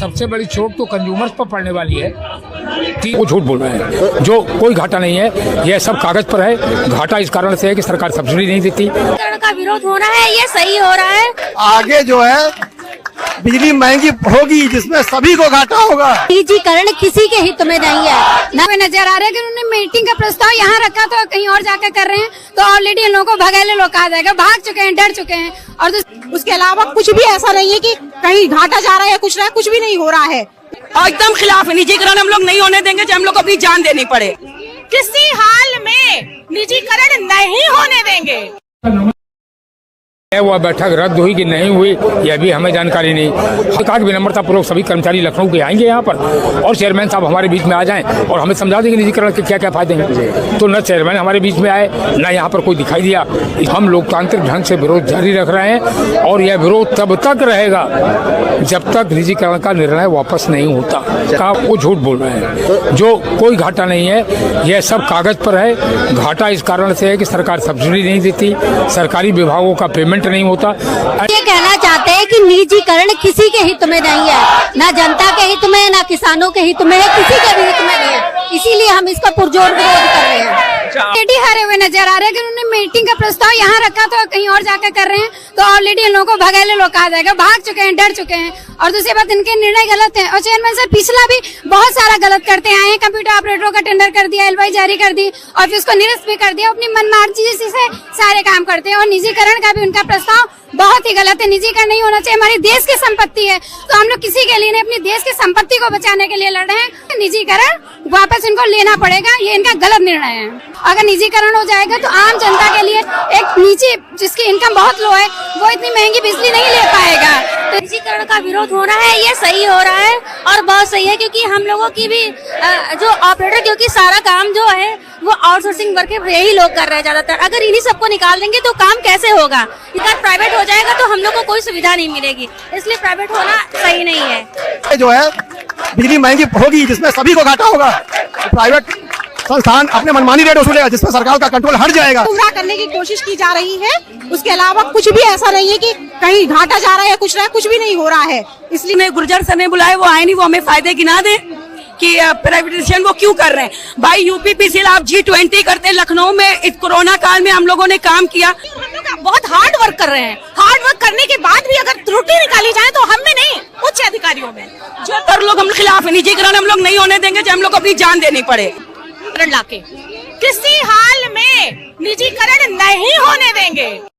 सबसे बड़ी चोट तो कंज्यूमर्स पर पड़ने वाली है। वो झूठ बोल रहे हैं, जो कोई घाटा नहीं है, यह सब कागज पर है। घाटा इस कारण से है कि सरकार सब्सिडी नहीं देती। का विरोध हो रहा है, ये सही हो रहा है। आगे जो है बिजली महंगी होगी, जिसमें सभी को घाटा होगा। निजीकरण किसी के हित में नहीं है। नजर आ रहा है कि उन्होंने मीटिंग का प्रस्ताव यहाँ रखा तो कहीं और जाकर कर रहे हैं, तो ऑलरेडी इन लोगों को भगाले लोग कहा जाएगा, भाग चुके हैं, डर चुके हैं। और उसके अलावा कुछ भी ऐसा नहीं है कि कहीं घाटा जा रहा है, कुछ भी नहीं हो रहा है। एकदम खिलाफ है। निजीकरण हम लोग नहीं होने देंगे, चाहे हम लोग को अपनी जान देनी पड़े। किसी हाल में निजीकरण नहीं होने देंगे। वह बैठक रद्द हुई कि नहीं हुई, यह भी हमें जानकारी नहीं। कहा कि विनम्रता पूर्वक सभी कर्मचारी लखनऊ के आएंगे यहाँ पर और चेयरमैन साहब हमारे बीच में आ जाएं और हमें समझा देंगे निजीकरण के क्या क्या फायदे हैं। तो न चेयरमैन हमारे बीच में आए, न यहाँ पर कोई दिखाई दिया। हम लोकतांत्रिक ढंग से विरोध जारी रख रहे हैं और यह विरोध तब तक रहेगा जब तक निजीकरण का निर्णय वापस नहीं होता। कहा वो झूठ बोल रहे हैं, जो कोई घाटा नहीं है, यह सब कागज पर है। घाटा इस कारण से है कि सरकार सब्सिडी नहीं देती, सरकारी विभागों का पेमेंट नहीं होता। ये कहना चाहते हैं कि निजीकरण किसी के हित में नहीं है, ना जनता के हित में, ना किसानों के हित में है, किसी के भी हित में नहीं है। इसीलिए हम इसका पुरजोर विरोध कर रहे हैं। ऑलरेडी हारे हुए नजर आ रहे हैं कि उन्होंने मीटिंग का प्रस्ताव यहाँ रखा तो कहीं और जाकर कर रहे हैं, तो ऑलरेडी इन लोगों को भगाले लोग कहा जाएगा, भाग चुके हैं, डर चुके हैं। और दूसरी बात, इनके निर्णय गलत है। और चेयरमैन सर पिछला भी बहुत सारा गलत करते आए हैं। कंप्यूटर ऑपरेटरों का टेंडर कर दिया, एलवाई जारी कर दी, ऑफिस को निरस्त भी कर दिया, अपनी मनमार्जी से सारे काम करते हैं। और निजीकरण का भी उनका प्रस्ताव बहुत ही गलत है। निजीकरण नहीं होना चाहिए, हमारी देश की संपत्ति है, तो हम लोग किसी के लिए नहीं, अपनी देश की संपत्ति को बचाने के लिए लड़ रहे हैं। निजीकरण वापस इनको लेना पड़ेगा, ये इनका गलत निर्णय है। अगर निजीकरण हो जाएगा तो आम जनता के लिए, एक नीचे जिसकी इनकम बहुत लो है, वो इतनी महंगी बिजली नहीं ले पाएगा। तो निजीकरण का विरोध हो रहा है, ये सही हो रहा है और बहुत सही है, क्योंकि हम लोगों की भी जो ऑपरेटर, क्योंकि सारा काम जो है वो आउटसोर्सिंग वर्क यही लोग कर रहे हैं ज्यादातर। अगर इन्हीं सबको निकाल देंगे तो काम कैसे होगा? इधर प्राइवेट हो जाएगा तो हम लोग को कोई सुविधा नहीं मिलेगी, इसलिए प्राइवेट होना सही नहीं है। जो है बिजली महंगी होगी, जिसमें सभी को घाटा होगा। प्राइवेट संस्थान अपने मनमानी रेट वसूलेगा, जिसमें सरकार का कंट्रोल हट जाएगा। पूरा करने की कोशिश की जा रही है। उसके अलावा कुछ भी ऐसा नहीं है कि कहीं घाटा जा रहा है, कुछ भी नहीं हो रहा है। इसलिए गुर्जर सर ने बुलाए, वो आए नहीं, वो हमें फायदे गिना दे कि प्राइवेटाइजेशन वो क्यों कर रहे हैं। भाई यूपीपीसीएल आप G20 करते हैं, लखनऊ में इस कोरोना काल में हम लोगों ने काम किया। हम लोग बहुत हार्ड वर्क कर रहे हैं। हार्ड वर्क करने के बाद भी अगर त्रुटि निकाली जाए तो हम में नहीं, उच्च अधिकारियों में। जो पर लोग हम खिलाफ है। निजीकरण हम लोग नहीं होने देंगे, चाहे हम लोग को अपनी जान देनी पड़े। लाके किसी हाल में निजीकरण नहीं होने देंगे।